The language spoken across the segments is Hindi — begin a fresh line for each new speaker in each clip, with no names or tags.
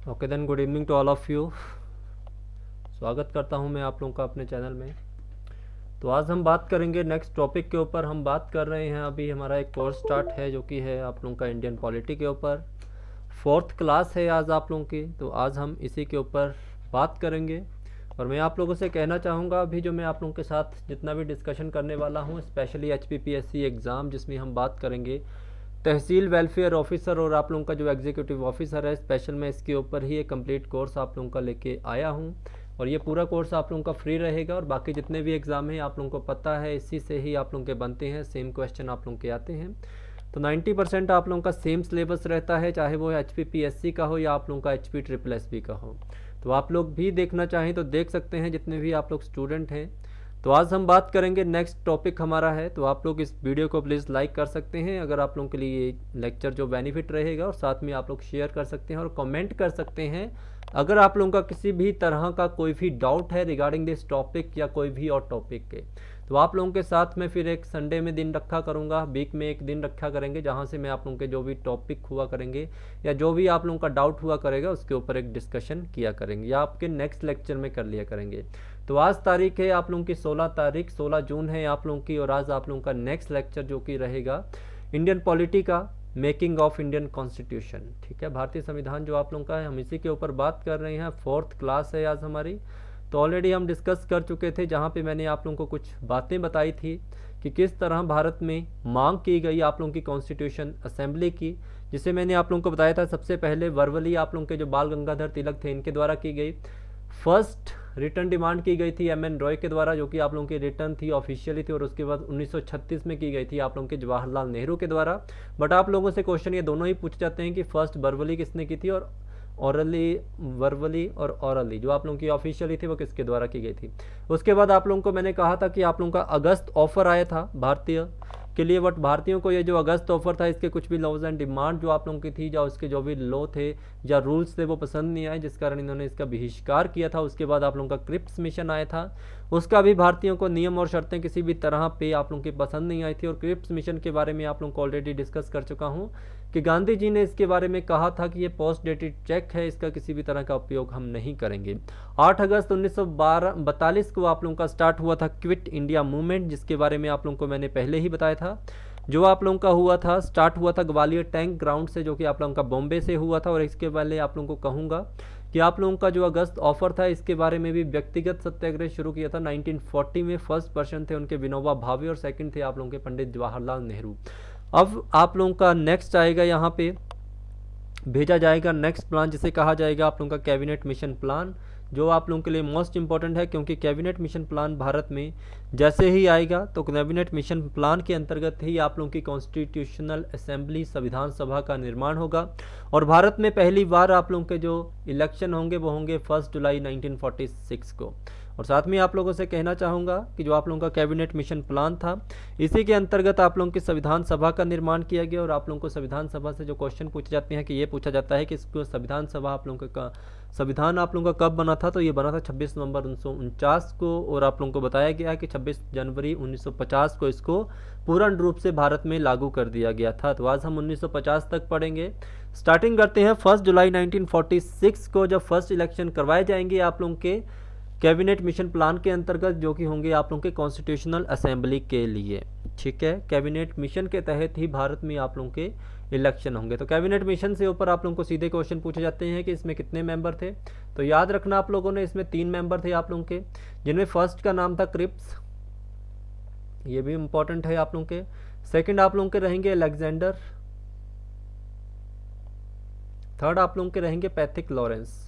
Okay then, good evening to all of you. स्वागत करता हूं मैं आप लोगों का अपने चैनल में। तो आज हम बात करेंगे नेक्स्ट टॉपिक के ऊपर। हम बात कर रहे हैं, अभी हमारा एक कोर्स स्टार्ट है जो कि है आप लोगों का इंडियन पॉलिटी के ऊपर। फोर्थ क्लास है आज आप लोगों की, तो आज हम इसी के ऊपर बात करेंगे। और मैं आप लोगों से कहना चाहूँगा, अभी जो मैं आप लोगों के साथ जितना भी डिस्कशन करने वाला हूँ, स्पेशली HPPSC एग्ज़ाम जिसमें हम बात करेंगे तहसील वेलफेयर ऑफिसर और आप लोगों का जो एग्जीक्यूटिव ऑफिसर है, स्पेशल मैं इसके ऊपर ही एक कंप्लीट कोर्स आप लोगों का लेके आया हूँ। और ये पूरा कोर्स आप लोगों का फ्री रहेगा और बाकी जितने भी एग्ज़ाम हैं आप लोगों को पता है, इसी से ही आप लोगों के बनते हैं, सेम क्वेश्चन आप लोगों के आते हैं। तो 90% आप लोगों का सेम सिलेबस रहता है, चाहे वो HPPSC का हो या आप लोगों का HPSSB का हो। तो आप लोग भी देखना चाहें तो देख सकते हैं, जितने भी आप लोग स्टूडेंट हैं। तो आज हम बात करेंगे, नेक्स्ट टॉपिक हमारा है, तो आप लोग इस वीडियो को प्लीज़ लाइक कर सकते हैं अगर आप लोगों के लिए ये लेक्चर जो बेनिफिट रहेगा, और साथ में आप लोग शेयर कर सकते हैं और कमेंट कर सकते हैं अगर आप लोगों का किसी भी तरह का कोई भी डाउट है रिगार्डिंग दिस टॉपिक या कोई भी और टॉपिक के। तो आप लोगों के साथ में फिर एक संडे में दिन रखा करूँगा, वीक में एक दिन रखा करेंगे, जहाँ से मैं आप लोगों के जो भी टॉपिक हुआ करेंगे या जो भी आप लोगों का डाउट हुआ करेगा उसके ऊपर एक डिस्कशन किया करेंगे या आपके नेक्स्ट लेक्चर में कर लिया करेंगे। तो आज तारीख है आप लोगों की 16 तारीख, 16 जून है आप लोगों की, और आज आप लोगों का नेक्स्ट लेक्चर जो कि रहेगा इंडियन पॉलिटी का, मेकिंग ऑफ इंडियन कॉन्स्टिट्यूशन। ठीक है, भारतीय संविधान जो आप लोगों का है, हम इसी के ऊपर बात कर रहे हैं। फोर्थ क्लास है आज हमारी। तो ऑलरेडी हम डिस्कस कर चुके थे, जहाँ पे मैंने आप लोगों को कुछ बातें बताई थी कि किस तरह भारत में मांग की गई आप लोगों की कॉन्स्टिट्यूशन असेंबली की, जिसे मैंने आप लोगों को बताया था सबसे पहले वर्बली आप लोगों के जो बाल गंगाधर तिलक थे इनके द्वारा की गई। फर्स्ट रिटर्न डिमांड की गई थी MN रॉय के द्वारा, जो कि आप लोगों की रिटर्न थी, ऑफिशियली थी, और उसके बाद 1936 में की गई थी आप लोगों के जवाहरलाल नेहरू के द्वारा। बट आप लोगों से क्वेश्चन ये दोनों ही पूछ जाते हैं कि फर्स्ट वर्बली किसने की थी और ऑरली, वर्बली और ऑरली जो आप लोगों की ऑफिशियली थी वो किसके द्वारा की गई थी। उसके बाद आप लोगों को मैंने कहा था कि आप लोगों का अगस्त ऑफर आया था भारतीय के लिए, बट भारतीयों को ये जो अगस्त ऑफर था इसके कुछ भी लॉज एंड डिमांड जो आप लोगों की थी या उसके जो भी लॉ थे या रूल्स थे वो पसंद नहीं आए, जिस कारण इन्होंने इसका बहिष्कार किया था। उसके बाद आप लोगों का क्रिप्स मिशन आया था, उसका भी भारतीयों को नियम और शर्तें किसी भी तरह पे आप लोगों की पसंद नहीं आई थी। और क्रिप्स मिशन के बारे में आप लोगों को ऑलरेडी डिस्कस कर चुका हूँ कि गांधी जी ने इसके बारे में कहा था कि ये पोस्ट डेटेड चेक है, इसका किसी भी तरह का उपयोग हम नहीं करेंगे। 8 अगस्त 1942 को आप लोगों का स्टार्ट हुआ था क्विट इंडिया मूवमेंट, जिसके बारे में आप लोगों को मैंने पहले ही बताया था। जो आप लोगों का हुआ था, स्टार्ट हुआ था ग्वालियर टैंक ग्राउंड से, जो कि आप लोगों का बॉम्बे से हुआ था। और इसके पहले आप लोगों को कहूँगा कि आप लोगों का जो अगस्त ऑफर था इसके बारे में भी व्यक्तिगत सत्याग्रह शुरू किया था 1940 में। फर्स्ट पर्सन थे उनके विनोबा भावे और सेकंड थे आप लोगों के पंडित जवाहरलाल नेहरू। अब आप लोगों का नेक्स्ट आएगा, यहाँ पे भेजा जाएगा नेक्स्ट प्लान, जिसे कहा जाएगा आप लोगों का कैबिनेट मिशन प्लान, जो आप लोगों के लिए मोस्ट इंपॉर्टेंट है, क्योंकि कैबिनेट मिशन प्लान भारत में जैसे ही आएगा तो कैबिनेट मिशन प्लान के अंतर्गत ही आप लोगों की कॉन्स्टिट्यूशनल असेंबली, संविधान सभा का निर्माण होगा। और भारत में पहली बार आप लोगों के जो इलेक्शन होंगे वो होंगे 1 जुलाई 1946 को। और साथ में आप लोगों से कहना चाहूँगा कि जो आप लोगों का कैबिनेट मिशन प्लान था, इसी के अंतर्गत आप लोगों की संविधान सभा का निर्माण किया गया। और आप लोगों को संविधान सभा से जो क्वेश्चन पूछे जाते हैं कि ये पूछा जाता है कि इसको संविधान सभा आप लोगों का संविधान आप लोगों का कब बना था, तो ये बना था 26 नवंबर 1949 को। और आप लोगों को बताया गया है कि 26 जनवरी 1950 को इसको पूर्ण रूप से भारत में लागू कर दिया गया था। तो आज हम 1950 तक पढ़ेंगे। स्टार्टिंग करते हैं 1 जुलाई 1946 को, जब फर्स्ट इलेक्शन करवाए जाएंगे आप लोगों के कैबिनेट मिशन प्लान के अंतर्गत, जो कि होंगे आप लोगों के कॉन्स्टिट्यूशनल असेंबली के लिए। ठीक है, कैबिनेट मिशन के तहत ही भारत में आप लोगों के इलेक्शन होंगे। तो कैबिनेट मिशन से ऊपर आप लोगों को सीधे क्वेश्चन पूछे जाते हैं कि इसमें कितने मेंबर थे। तो याद रखना आप लोगों ने, इसमें 3 मेंबर थे आप लोगों के, जिनमें फर्स्ट का नाम था क्रिप्स, ये भी इंपॉर्टेंट है आप लोगों के। सेकंड आप लोगों के रहेंगे अलेक्जेंडर, थर्ड आप लोगों के रहेंगे पैथिक लॉरेंस।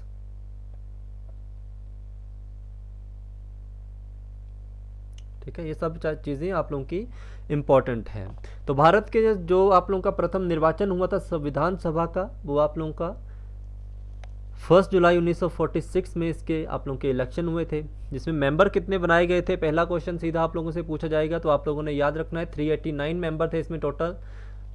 ठीक है, ये सब चीज़ें आप लोगों की इम्पॉर्टेंट हैं। तो भारत के जो आप लोगों का प्रथम निर्वाचन हुआ था संविधान सभा का, वो आप लोगों का 1 जुलाई 1946 में इसके आप लोगों के इलेक्शन हुए थे। जिसमें मेंबर कितने बनाए गए थे, पहला क्वेश्चन सीधा आप लोगों से पूछा जाएगा, तो आप लोगों ने याद रखना है 389 मेंबर थे इसमें टोटल।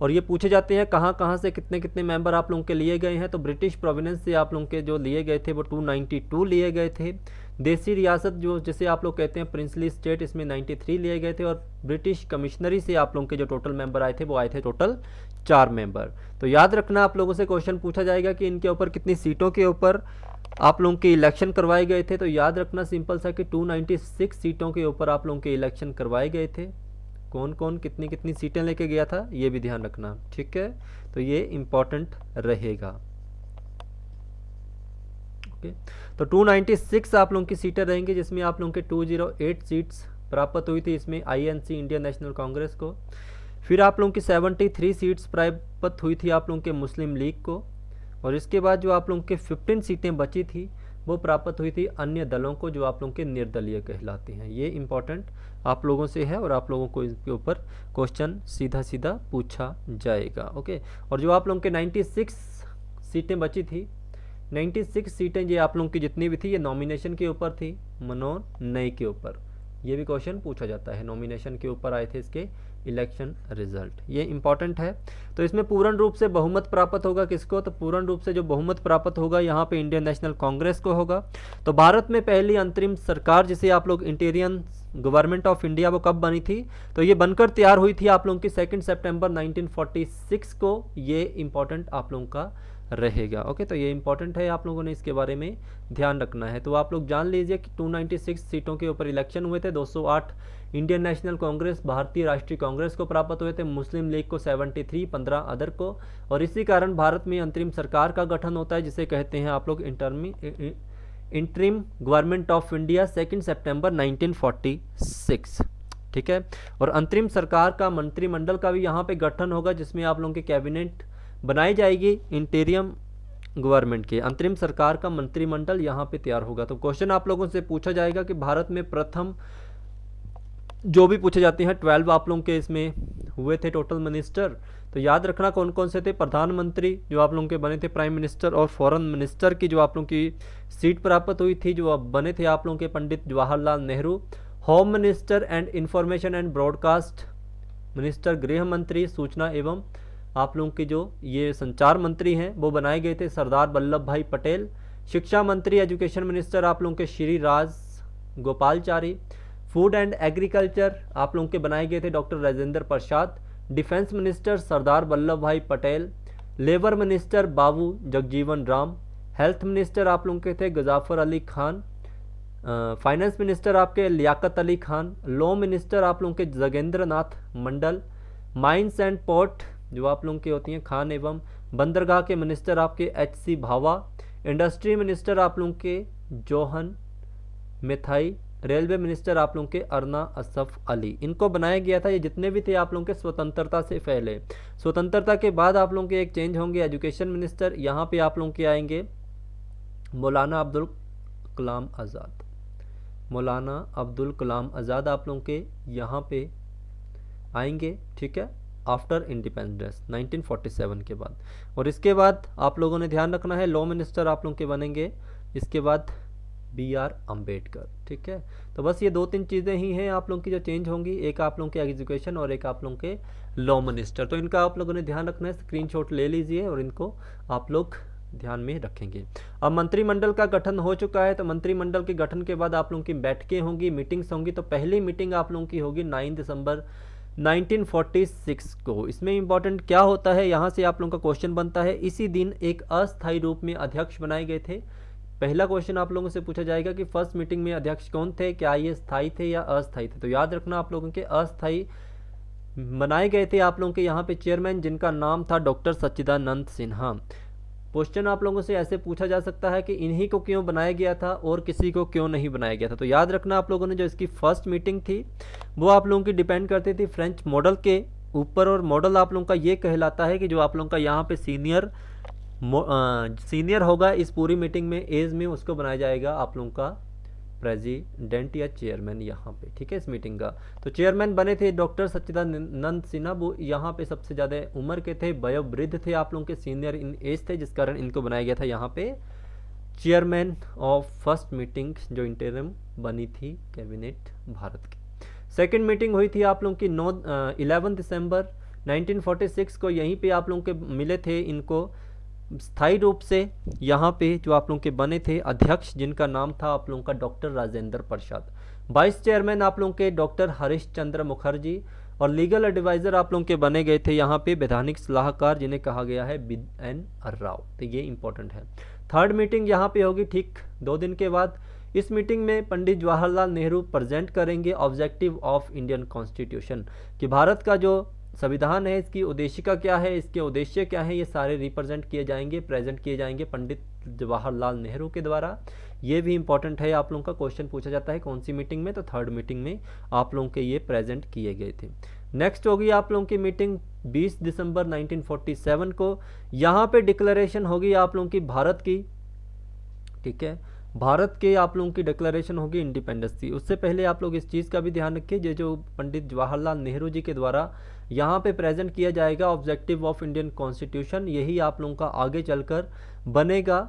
और ये पूछे जाते हैं कहाँ कहाँ से कितने कितने मेंबर आप लोगों के लिए गए हैं। तो ब्रिटिश प्रोविनेंस से आप लोगों के जो लिए गए थे वो 292 लिए गए थे। देसी रियासत जो जिसे आप लोग कहते हैं प्रिंसली स्टेट, इसमें 93 लिए गए थे। और ब्रिटिश कमिश्नरी से आप लोगों के जो टोटल मेंबर आए थे वो आए थे टोटल 4 मेंबर। तो याद रखना आप लोगों से क्वेश्चन पूछा जाएगा कि इनके ऊपर कितनी सीटों के ऊपर आप लोगों के इलेक्शन करवाए गए थे। तो याद रखना सिंपल सा कि 296 सीटों के ऊपर आप लोगों के इलेक्शन करवाए गए थे। कौन कौन कितनी कितनी सीटें लेके गया था ये भी ध्यान रखना, ठीक है। तो ये इंपॉर्टेंट रहेगा। ओके, तो 296 आप लोगों की सीटें रहेंगी, जिसमें आप लोगों के 208 सीट्स प्राप्त हुई थी इसमें आईएनसी इंडियन नेशनल कांग्रेस को। फिर आप लोगों की 73 सीट्स प्राप्त हुई थी आप लोगों के मुस्लिम लीग को। और इसके बाद जो आप लोगों के 15 सीटें बची थी वो प्राप्त हुई थी अन्य दलों को, जो आप लोगों के निर्दलीय कहलाते हैं। ये इंपॉर्टेंट आप लोगों से है और आप लोगों को इसके ऊपर क्वेश्चन सीधा सीधा पूछा जाएगा। ओके, और जो आप लोगों के 96 सीटें बची थी, 96 सीटें ये आप लोगों की जितनी भी थी ये नॉमिनेशन के ऊपर थी, मनोनयन के ऊपर। ये भी क्वेश्चन पूछा जाता है, नॉमिनेशन के ऊपर आए थे इसके इलेक्शन रिजल्ट, ये इंपॉर्टेंट है। तो इसमें पूर्ण रूप से बहुमत प्राप्त होगा किसको, तो पूर्ण रूप से जो बहुमत प्राप्त होगा यहाँ पे इंडियन नेशनल कांग्रेस को होगा। तो भारत में पहली अंतरिम सरकार जिसे आप लोग इंटीरियन गवर्नमेंट ऑफ इंडिया, वो कब बनी थी, तो ये बनकर तैयार हुई थी आप लोगों की 2 सितंबर 1946 को। ये इंपॉर्टेंट आप लोगों का रहेगा। ओके, तो ये इंपॉर्टेंट है, आप लोगों ने इसके बारे में ध्यान रखना है। तो आप लोग जान लीजिए कि 296 सीटों के ऊपर इलेक्शन हुए थे। 208 इंडियन नेशनल कांग्रेस, भारतीय राष्ट्रीय कांग्रेस को प्राप्त हुए थे, मुस्लिम लीग को 73, 15 अदर को। और इसी कारण भारत में अंतरिम सरकार का गठन होता है, जिसे कहते हैं आप लोग इंटरिम गवर्नमेंट ऑफ इंडिया 2 सितंबर 1946, ठीक है। और अंतरिम सरकार का मंत्रिमंडल का भी यहाँ पे गठन होगा, जिसमें आप लोगों के कैबिनेट बनाई जाएगी इंटीरियम गवर्नमेंट के। अंतरिम सरकार का मंत्रिमंडल यहाँ पे तैयार होगा। तो क्वेश्चन आप लोगों से पूछा जाएगा कि भारत में प्रथम जो भी पूछे जाते हैं 12 आप लोगों के इसमें हुए थे टोटल मिनिस्टर। तो याद रखना कौन कौन से थे, प्रधानमंत्री जो आप लोगों के बने थे, प्राइम मिनिस्टर और फॉरेन मिनिस्टर की जो आप लोगों की सीट प्राप्त हुई थी, जो अब बने थे आप लोगों के Pandit Jawaharlal Nehru. Home minister and information and broadcast minister, गृह मंत्री, सूचना एवं आप लोगों के जो ये संचार मंत्री हैं वो बनाए गए थे सरदार वल्लभ भाई पटेल। शिक्षा मंत्री, एजुकेशन मिनिस्टर आप लोगों के Shri Raj Gopalachari. Food and agriculture आप लोगों के बनाए गए थे doctor Rajendra Prasad. Defence minister Sardar Vallabh भाई पटेल। लेबर मिनिस्टर बाबू जगजीवन राम। हेल्थ मिनिस्टर आप लोगों के थे गजाफर अली खान। फाइनेंस मिनिस्टर आपके लियाकत अली खान। लॉ मिनिस्टर आप लोगों के जगेंद्र नाथ मंडल। माइंस एंड पोर्ट जो आप लोगों की होती हैं खान एवं बंदरगाह के मिनिस्टर आपके एच.सी. भावा। इंडस्ट्री मिनिस्टर आप लोगों के जोहन मिथाई। रेलवे मिनिस्टर आप लोगों के अरना असफ अली। इनको बनाया गया था, ये जितने भी थे आप लोगों के स्वतंत्रता से पहले। स्वतंत्रता के बाद आप लोगों के एक चेंज होंगे, एजुकेशन मिनिस्टर यहाँ पे आप लोगों के आएंगे मौलाना अब्दुल कलाम आज़ाद। मौलाना अब्दुल कलाम आज़ाद आप लोगों के यहाँ पे आएंगे, ठीक है, आफ्टर इंडिपेंडेंस 1947 के बाद। और इसके बाद आप लोगों ने ध्यान रखना है लॉ मिनिस्टर आप लोगों के बनेंगे इसके बाद बी.आर. अम्बेडकर, ठीक है। तो बस ये 2-3 चीज़ें ही हैं आप लोगों की जो चेंज होंगी, एक आप लोगों के एजुकेशन और एक आप लोगों के लॉ मिनिस्टर। तो इनका आप लोगों ने ध्यान रखना है, स्क्रीनशॉट ले लीजिए और इनको आप लोग ध्यान में रखेंगे। अब मंत्रिमंडल का गठन हो चुका है, तो मंत्रिमंडल के गठन के बाद आप लोगों की बैठकें होंगी, मीटिंग्स होंगी। तो पहली मीटिंग आप लोगों की होगी 9 दिसंबर 1946 को। इसमें इंपॉर्टेंट क्या होता है, यहाँ से आप लोगों का क्वेश्चन बनता है। इसी दिन एक अस्थायी रूप में अध्यक्ष बनाए गए थे। पहला क्वेश्चन आप लोगों से पूछा जाएगा कि फर्स्ट मीटिंग में अध्यक्ष कौन थे, क्या ये स्थायी थे या अस्थायी थे। तो याद रखना आप लोगों के अस्थायी बनाए गए थे आप लोगों के यहाँ पे चेयरमैन, जिनका नाम था डॉक्टर सच्चिदानंद सिन्हा। क्वेश्चन आप लोगों से ऐसे पूछा जा सकता है कि इन्हीं को क्यों बनाया गया था और किसी को क्यों नहीं बनाया गया था। तो याद रखना आप लोगों ने जो इसकी फर्स्ट मीटिंग थी वो आप लोगों की डिपेंड करती थी फ्रेंच मॉडल के ऊपर। और मॉडल आप लोगों का ये कहलाता है कि जो आप लोगों का यहाँ पे सीनियर होगा इस पूरी मीटिंग में एज में, उसको बनाया जाएगा आप लोगों का प्रेसिडेंट या चेयरमैन यहाँ पे, ठीक है, इस मीटिंग का। तो चेयरमैन बने थे डॉक्टर सच्चिदानंद सिन्हा, वो यहाँ पे सबसे ज़्यादा उम्र के थे, वयोवृद्ध थे आप लोगों के, सीनियर इन एज थे, जिस कारण इनको बनाया गया था यहाँ पे चेयरमैन ऑफ फर्स्ट मीटिंग जो इंटरिम बनी थी कैबिनेट भारत की। सेकेंड मीटिंग हुई थी आप लोगों की 11 दिसंबर 1946 को यहीं पे आप लोगों के मिले थे इनको स्थायी रूप से यहाँ पे जो आप लोगों के बने थे अध्यक्ष, जिनका नाम था आप लोगों का doctor Rajendra Prasad. Vice chairman आप लोगों के डॉक्टर हरीश चंद्र मुखर्जी, और लीगल एडवाइज़र आप लोगों के बने गए थे यहाँ पे वैधानिक सलाहकार, जिन्हें कहा गया है BN राव। तो ये इंपॉर्टेंट है। थर्ड मीटिंग यहाँ पे होगी ठीक 2 दिन के बाद। इस मीटिंग में पंडित जवाहरलाल नेहरू प्रेजेंट करेंगे ऑब्जेक्टिव ऑफ इंडियन कॉन्स्टिट्यूशन, कि भारत का जो संविधान है इसकी उद्देशिका क्या है, इसके उद्देश्य क्या है, ये सारे रिप्रेजेंट किए जाएंगे, प्रेजेंट किए जाएंगे पंडित जवाहरलाल नेहरू के द्वारा। ये भी इंपॉर्टेंट है, आप लोगों का क्वेश्चन पूछा जाता है कौन सी मीटिंग में, तो थर्ड मीटिंग में आप लोगों के ये प्रेजेंट किए गए थे। नेक्स्ट होगी आप लोगों की मीटिंग 20 दिसंबर 1947 को। यहाँ पे डिक्लेरेशन होगी आप लोगों की भारत की, ठीक है, भारत के आप लोगों की डिक्लेरेशन होगी इंडिपेंडेंस की। उससे पहले आप लोग इस चीज़ का भी ध्यान रखिए, जो पंडित जवाहरलाल नेहरू जी के द्वारा यहाँ पे प्रेजेंट किया जाएगा ऑब्जेक्टिव ऑफ इंडियन कॉन्स्टिट्यूशन, यही आप लोगों का आगे चलकर बनेगा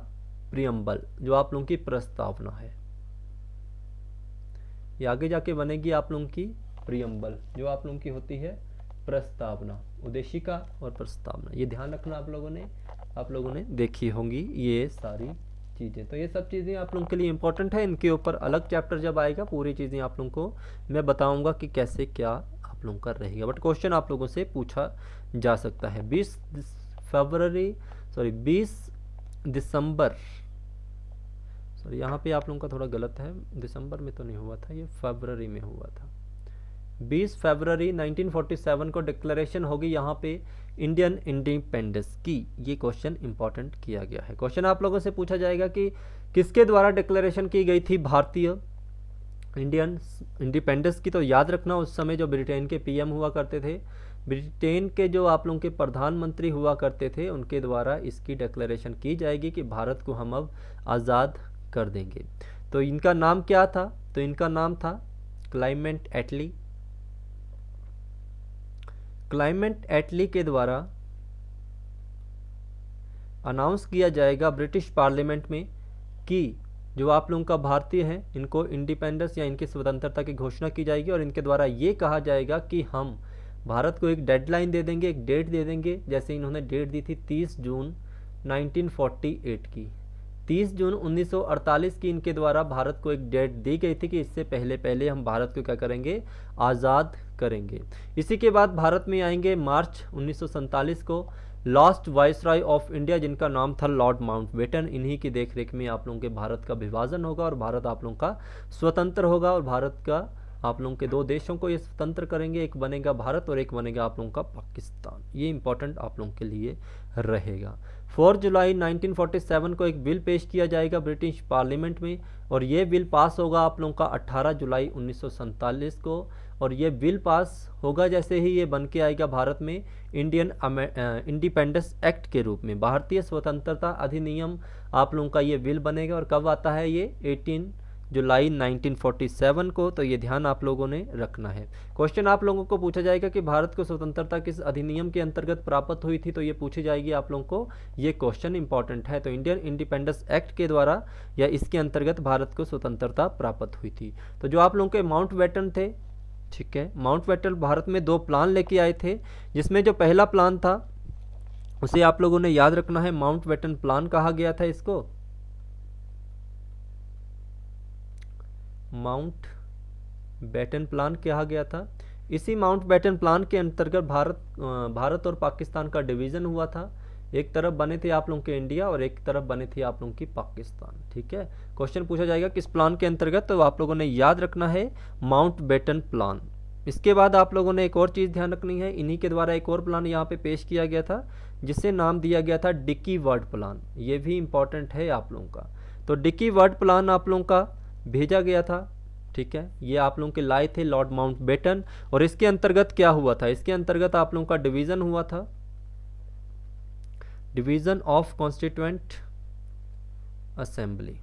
प्रियम्बल, जो आप लोगों की प्रस्तावना है। ये आगे जाके बनेगी आप लोगों की प्रियम्बल, जो आप लोगों की होती है प्रस्तावना, उद्देशिका और प्रस्तावना। ये ध्यान रखना, आप लोगों ने देखी होंगी ये सारी चीज़ें। तो ये सब चीज़ें आप लोगों के लिए इंपॉर्टेंट है। इनके ऊपर अलग चैप्टर जब आएगा पूरी चीज़ें आप लोगों को मैं बताऊंगा कि कैसे क्या आप लोगों का रहेगा, बट क्वेश्चन आप लोगों से पूछा जा सकता है। 20 दिसंबर, सॉरी यहाँ पे आप लोगों का थोड़ा गलत है, दिसंबर में तो नहीं हुआ था, ये फरवरी में हुआ था। 20 फरवरी 1947 को डिक्लेरेशन होगी यहाँ पे इंडियन इंडिपेंडेंस की। ये क्वेश्चन इंपॉर्टेंट किया गया है। क्वेश्चन आप लोगों से पूछा जाएगा कि किसके द्वारा डिक्लेरेशन की गई थी भारतीय इंडियन इंडिपेंडेंस की। तो याद रखना उस समय जो ब्रिटेन के PM हुआ करते थे, ब्रिटेन के जो आप लोगों के प्रधानमंत्री हुआ करते थे, उनके द्वारा इसकी डिक्लेरेशन की जाएगी कि भारत को हम अब आज़ाद कर देंगे। तो इनका नाम क्या था, तो इनका नाम था क्लाइमेट एटली। क्लाइमेट एटली के द्वारा अनाउंस किया जाएगा ब्रिटिश पार्लियामेंट में कि जो आप लोगों का भारतीय हैं इनको इंडिपेंडेंस या इनकी स्वतंत्रता की घोषणा की जाएगी, और इनके द्वारा ये कहा जाएगा कि हम भारत को एक डेडलाइन दे देंगे, एक डेट दे देंगे। जैसे इन्होंने डेट दी थी 30 जून 1948 की, 30 जून 1948 की इनके द्वारा भारत को एक डेट दी गई थी कि इससे पहले पहले हम भारत को क्या करेंगे, आज़ाद करेंगे। इसी के बाद भारत में आएंगे मार्च 1947 को लास्ट वाइसरॉय ऑफ इंडिया, जिनका नाम था लॉर्ड माउंटबेटन। इन्हीं की देखरेख में आप लोगों के भारत का विभाजन होगा और भारत आप लोगों का स्वतंत्र होगा, और भारत का आप लोगों के 2 देशों को ये स्वतंत्र करेंगे, एक बनेगा भारत और एक बनेगा आप लोगों का पाकिस्तान। ये इंपॉर्टेंट आप लोगों के लिए रहेगा। 4 जुलाई 1947 को एक बिल पेश किया जाएगा ब्रिटिश पार्लियामेंट में, और ये बिल पास होगा आप लोगों का 18 जुलाई 1947 को। और ये बिल पास होगा जैसे ही ये बन के आएगा भारत में इंडियन इंडिपेंडेंस एक्ट के रूप में, भारतीय स्वतंत्रता अधिनियम आप लोगों का ये बिल बनेगा। और कब आता है ये, 18 जुलाई 1947 को। तो ये ध्यान आप लोगों ने रखना है। क्वेश्चन आप लोगों को पूछा जाएगा कि भारत को स्वतंत्रता किस अधिनियम के अंतर्गत प्राप्त हुई थी, तो ये पूछी जाएगी आप लोगों को, ये क्वेश्चन इंपॉर्टेंट है। तो इंडियन इंडिपेंडेंस एक्ट के द्वारा या इसके अंतर्गत भारत को स्वतंत्रता प्राप्त हुई थी। तो जो आप लोगों के माउंटबेटन थे, ठीक है, माउंटबेटन भारत में 2 प्लान लेके आए थे, जिसमें जो पहला प्लान था उसे आप लोगों ने याद रखना है, माउंटबेटन प्लान कहा गया था इसको, माउंटबेटन प्लान कहा गया था। इसी माउंटबेटन प्लान के अंतर्गत भारत और पाकिस्तान का डिवीज़न हुआ था। एक तरफ बने थे आप लोगों के इंडिया और एक तरफ बने थे आप लोगों की पाकिस्तान, ठीक है। क्वेश्चन पूछा जाएगा किस प्लान के अंतर्गत, तो आप लोगों ने याद रखना है माउंटबेटन प्लान। इसके बाद आप लोगों ने एक और चीज़ ध्यान रखनी है, इन्हीं के द्वारा एक और प्लान यहाँ पे पेश किया गया था जिसे नाम दिया गया था डिकी वर्ड प्लान। ये भी इंपॉर्टेंट है आप लोगों का। तो डिकी वर्ड प्लान आप लोगों का भेजा गया था, ठीक है, ये आप लोगों के लाए थे लॉर्ड माउंटबेटन। और इसके अंतर्गत क्या हुआ था, इसके अंतर्गत आप लोगों का डिवीज़न हुआ था, division of constituent assembly.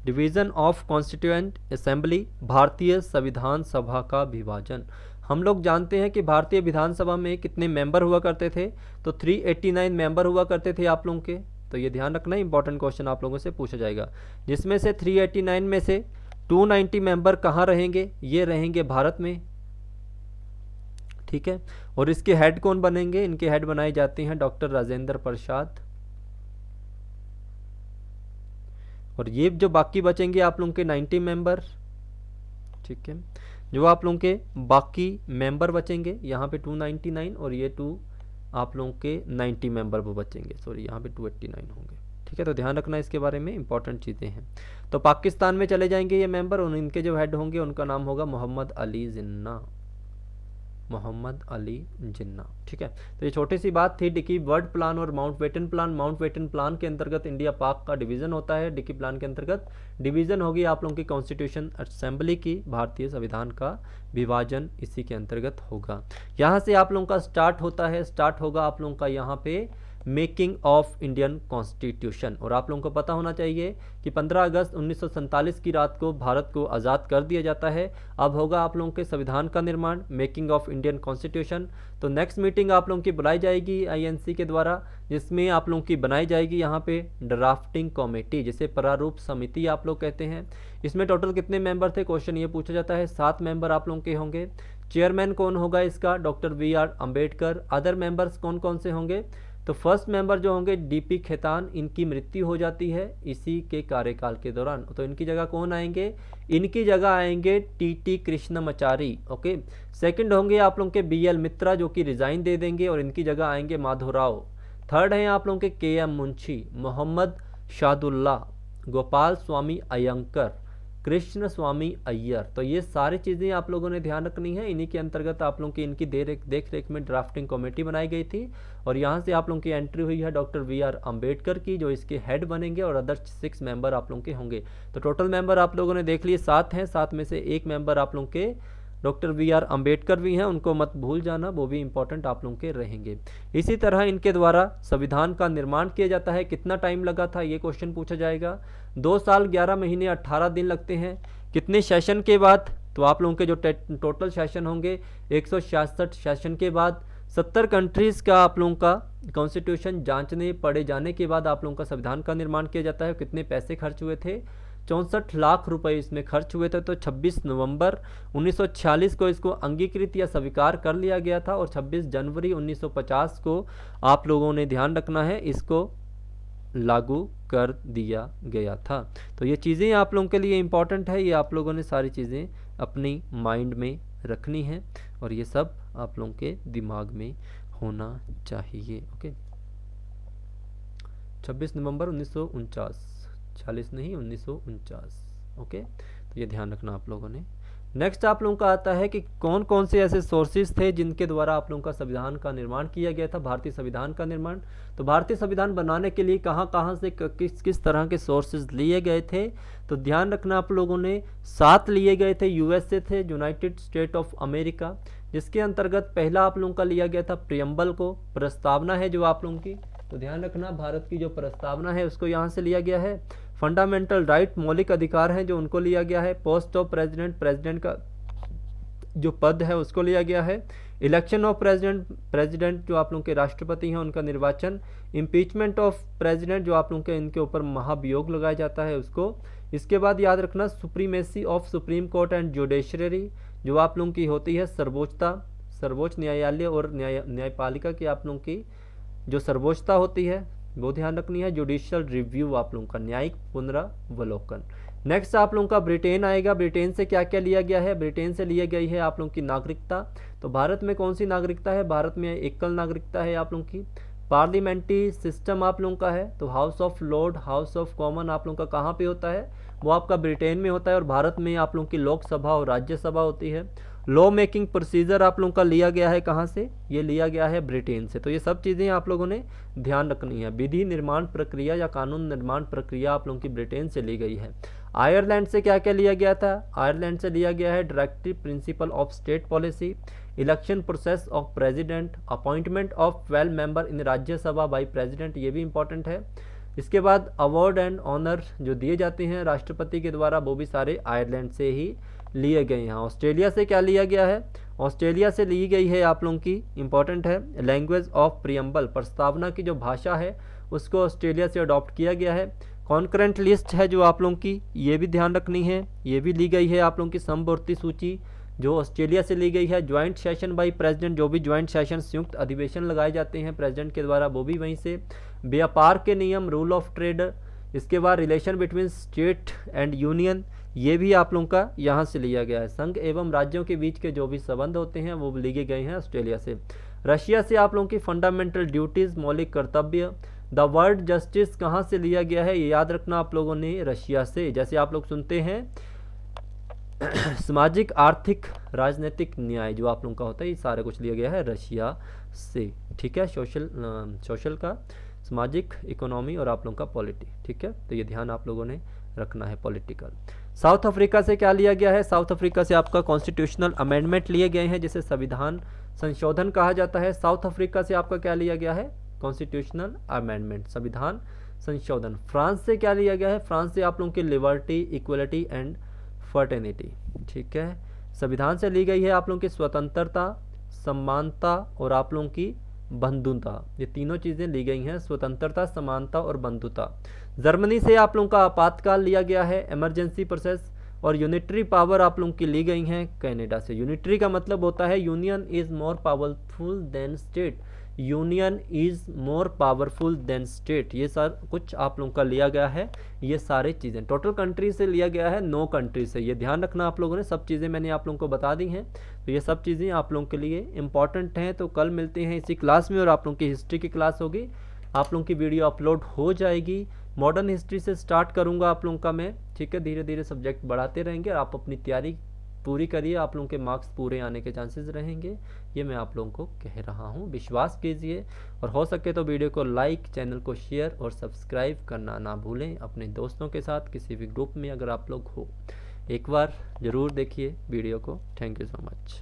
Division of constituent assembly, भारतीय संविधान सभा का विभाजन। हम लोग जानते हैं कि भारतीय विधानसभा में कितने मेंबर हुआ करते थे, तो 389 मेंबर हुआ करते थे आप लोगों के। तो ये ध्यान रखना, इंपॉर्टेंट क्वेश्चन आप लोगों से पूछा जाएगा, जिसमें से 389 में से 290 मेंबर कहाँ रहेंगे, ये रहेंगे भारत में, ठीक है। और इसके हेड कौन बनेंगे, इनके हेड बनाए जाते हैं डॉक्टर राजेंद्र प्रसाद। और ये जो बाकी बचेंगे आप लोगों के 90 मेंबर, ठीक है, जो आप लोगों के बाकी मेंबर बचेंगे यहाँ पे 299 और ये 2 आप लोगों के 90 मेंबर वो बचेंगे, सॉरी यहाँ पे 289 होंगे, ठीक है। तो ध्यान रखना इसके बारे में, इंपॉर्टेंट चीज़ें हैं। तो पाकिस्तान में चले जाएंगे ये मेंबर, और इनके जो हेड होंगे उनका नाम होगा मोहम्मद अली जिन्ना, मोहम्मद अली जिन्ना, ठीक है। तो ये छोटी सी बात थी डिकी वर्ल्ड प्लान और माउंटबेटन प्लान। माउंटबेटन प्लान के अंतर्गत इंडिया पाक का डिवीजन होता है, डिकी प्लान के अंतर्गत डिवीजन होगी आप लोगों की कॉन्स्टिट्यूशन असेंबली की, भारतीय संविधान का विभाजन इसी के अंतर्गत होगा। यहाँ से आप लोगों का स्टार्ट होता है, स्टार्ट होगा आप लोगों का यहाँ पे मेकिंग ऑफ इंडियन कॉन्स्टिट्यूशन। और आप लोगों को पता होना चाहिए कि 15 अगस्त 1947 की रात को भारत को आज़ाद कर दिया जाता है। अब होगा आप लोगों के संविधान का निर्माण, मेकिंग ऑफ इंडियन कॉन्स्टिट्यूशन। तो नेक्स्ट मीटिंग आप लोगों की बुलाई जाएगी आईएनसी के द्वारा, जिसमें आप लोगों की बनाई जाएगी यहाँ पे ड्राफ्टिंग कमेटी, जिसे प्रारूप समिति आप लोग कहते हैं। इसमें टोटल कितने मेंबर थे, क्वेश्चन ये पूछा जाता है। 7 मेंबर आप लोगों के होंगे। चेयरमैन कौन होगा इसका, doctor VR. Ambedkar. Other members कौन कौन से होंगे, तो फर्स्ट मेंबर जो होंगे डीपी खेतान, इनकी मृत्यु हो जाती है इसी के कार्यकाल के दौरान। तो इनकी जगह कौन आएंगे, इनकी जगह आएंगे टीटी कृष्णमाचारी, ओके। सेकंड होंगे आप लोगों के बीएल मित्रा, जो कि रिजाइन दे देंगे, और इनकी जगह आएंगे माधवराव। थर्ड हैं आप लोगों के केएम मुंशी, मोहम्मद शादुल्ला, गोपाल स्वामी अयंकर, कृष्ण स्वामी अय्यर। तो ये सारी चीज़ें आप लोगों ने ध्यान रखनी है। इन्हीं के अंतर्गत आप लोगों की इनकी देख रेख में ड्राफ्टिंग कमेटी बनाई गई थी, और यहाँ से आप लोगों की एंट्री हुई है डॉक्टर वी.आर. अम्बेडकर की, जो इसके हेड बनेंगे, और अदर 6 मेंबर आप लोगों के होंगे। तो टोटल मेंबर आप लोगों ने देख लिए 7 हैं, 7 में से एक मेंबर आप लोगों के डॉक्टर वी.आर. अम्बेडकर भी हैं, उनको मत भूल जाना, वो भी इंपॉर्टेंट आप लोगों के रहेंगे। इसी तरह इनके द्वारा संविधान का निर्माण किया जाता है। कितना टाइम लगा था, ये क्वेश्चन पूछा जाएगा। 2 साल 11 महीने 18 दिन लगते हैं। कितने सेशन के बाद, तो आप लोगों के जो टोटल सेशन होंगे 166 सेशन के बाद, 70 कंट्रीज़ का आप लोगों का कॉन्स्टिट्यूशन जांचने पड़े जाने के बाद आप लोगों का संविधान का निर्माण किया जाता है। कितने पैसे खर्च हुए थे, 64 लाख रुपए इसमें खर्च हुए थे। तो 26 नवंबर 1946 को इसको अंगीकृत या स्वीकार कर लिया गया था, और 26 जनवरी 1950 को आप लोगों ने ध्यान रखना है इसको लागू कर दिया गया था। तो ये चीज़ें आप लोगों के लिए इम्पॉर्टेंट है, ये आप लोगों ने सारी चीज़ें अपनी माइंड में रखनी है, और ये सब आप लोगों के दिमाग में होना चाहिए, ओके। 26 नवंबर 1949, 40 नहीं 1949, ओके। तो ये ध्यान रखना आप लोगों ने। नेक्स्ट आप लोगों का आता है कि कौन कौन से ऐसे सोर्सेज थे जिनके द्वारा आप लोगों का संविधान का निर्माण किया गया था, भारतीय संविधान का निर्माण। तो भारतीय संविधान बनाने के लिए कहाँ कहाँ से किस किस तरह के सोर्सेज लिए गए थे, तो ध्यान रखना आप लोगों ने। 7 लिए गए थे, यूएसए थे, यूनाइटेड स्टेट ऑफ अमेरिका, जिसके अंतर्गत पहला आप लोगों का लिया गया था प्रियम्बल को, प्रस्तावना है जो आप लोगों की, तो ध्यान रखना भारत की जो प्रस्तावना है उसको यहाँ से लिया गया है। फंडामेंटल राइट, मौलिक अधिकार हैं जो उनको लिया गया है। पोस्ट ऑफ प्रेसिडेंट, प्रेसिडेंट का जो पद है उसको लिया गया है। इलेक्शन ऑफ प्रेसिडेंट, प्रेसिडेंट जो आप लोगों के राष्ट्रपति हैं उनका निर्वाचन। इम्पीचमेंट ऑफ प्रेसिडेंट, जो आप लोगों के इनके ऊपर महाभियोग लगाया जाता है उसको। इसके बाद याद रखना supremacy of supreme court and judiciary, जो आप लोगों की होती है सर्वोच्चता, सर्वोच्च न्यायालय और न्यायपालिका की आप लोगों की जो सर्वोच्चता होती है वो ध्यान रखनी है। जुडिशियल रिव्यू आप लोगों का, न्यायिक पुनरावलोकन। नेक्स्ट आप लोगों का ब्रिटेन आएगा। ब्रिटेन से क्या क्या लिया गया है, ब्रिटेन से लिया गई है आप लोगों की नागरिकता। तो भारत में कौन सी नागरिकता है, भारत में एकल नागरिकता है आप लोगों की। पार्लियामेंट्री सिस्टम आप लोगों का है, तो house of Lord, house of common आप लोगों का कहाँ पे होता है, वो आपका ब्रिटेन में होता है। और भारत में आप लोगों की लोकसभा और राज्यसभा होती है। लॉ मेकिंग प्रोसीजर आप लोगों का लिया गया है कहाँ से, ये लिया गया है ब्रिटेन से। तो ये सब चीज़ें आप लोगों ने ध्यान रखनी है। विधि निर्माण प्रक्रिया या कानून निर्माण प्रक्रिया आप लोगों की ब्रिटेन से ली गई है। आयरलैंड से क्या क्या लिया गया था, आयरलैंड से लिया गया है directive principle of state policy, election process of president, appointment of 12 member in Rajya Sabha by president, ये भी इंपॉर्टेंट है। इसके बाद अवार्ड एंड ऑनर जो दिए जाते हैं राष्ट्रपति के द्वारा, वो भी सारे आयरलैंड से ही लिए गए हैं। ऑस्ट्रेलिया से क्या लिया गया है, ऑस्ट्रेलिया से ली गई है आप लोगों की, इंपॉर्टेंट है, लैंग्वेज ऑफ प्रियम्बल, प्रस्तावना की जो भाषा है उसको ऑस्ट्रेलिया से अडॉप्ट किया गया है। कॉन्करेंट लिस्ट है जो आप लोगों की, ये भी ध्यान रखनी है, ये भी ली गई है आप लोगों की समवर्ती सूची जो ऑस्ट्रेलिया से ली गई है। ज्वाइंट सेशन बाई प्रेसिडेंट, जो भी ज्वाइंट सेशन संयुक्त अधिवेशन लगाए जाते हैं प्रेसिडेंट के द्वारा, वो भी वहीं से। व्यापार के नियम, रूल ऑफ ट्रेड, इसके बाद relation between state and union, ये भी आप लोगों का यहाँ से लिया गया है। संघ एवं राज्यों के बीच के जो भी संबंध होते हैं वो लिए गए हैं ऑस्ट्रेलिया से। रशिया से आप लोगों की फंडामेंटल ड्यूटीज, मौलिक कर्तव्य। द वर्ड जस्टिस कहाँ से लिया गया है, ये याद रखना आप लोगों ने, रशिया से। जैसे आप लोग सुनते हैं सामाजिक, आर्थिक, राजनीतिक न्याय जो आप लोगों का होता है, ये सारा कुछ लिया गया है रशिया से। ठीक है, सोशल का सामाजिक, इकोनॉमी और आप लोगों का पॉलिटी। ठीक है, तो ये ध्यान आप लोगों ने रखना है, पॉलिटिकल। साउथ अफ्रीका से क्या लिया गया है, साउथ अफ्रीका से आपका कॉन्स्टिट्यूशनल अमेंडमेंट लिए गए हैं जिसे संविधान संशोधन कहा जाता है। साउथ अफ्रीका से आपका क्या लिया गया है, कॉन्स्टिट्यूशनल अमेंडमेंट, संविधान संशोधन। फ्रांस से क्या लिया गया है, फ्रांस से आप लोगों की लिबर्टी, इक्वलिटी एंड फर्टेनिटी। ठीक है, संविधान से ली गई है आप लोगों की स्वतंत्रता, समानता और आप लोगों की बंधुता, ये तीनों चीज़ें ली गई हैं, स्वतंत्रता, समानता और बंधुता। जर्मनी से आप लोगों का आपातकाल लिया गया है, इमरजेंसी प्रोसेस। और यूनिटरी पावर आप लोगों की ली गई हैं कनाडा से। यूनिटरी का मतलब होता है union is more powerful than state, union is more powerful than state, ये सर कुछ आप लोगों का लिया गया है। ये सारी चीज़ें टोटल कंट्री से लिया गया है, 9 कंट्री से, ये ध्यान रखना आप लोगों ने। सब चीज़ें मैंने आप लोगों को बता दी हैं, तो ये सब चीज़ें आप लोगों के लिए इंपॉर्टेंट हैं। तो कल मिलते हैं इसी क्लास में और आप लोगों की हिस्ट्री की क्लास होगी, आप लोगों की वीडियो अपलोड हो जाएगी। मॉडर्न हिस्ट्री से स्टार्ट करूँगा आप लोगों का मैं। ठीक है, धीरे धीरे सब्जेक्ट बढ़ाते रहेंगे और आप अपनी तैयारी पूरी करिए, आप लोगों के मार्क्स पूरे आने के चांसेस रहेंगे, ये मैं आप लोगों को कह रहा हूँ। विश्वास कीजिए और हो सके तो वीडियो को लाइक, चैनल को शेयर और सब्सक्राइब करना ना भूलें अपने दोस्तों के साथ, किसी भी ग्रुप में अगर आप लोग हो, एक बार ज़रूर देखिए वीडियो को। Thank you so much.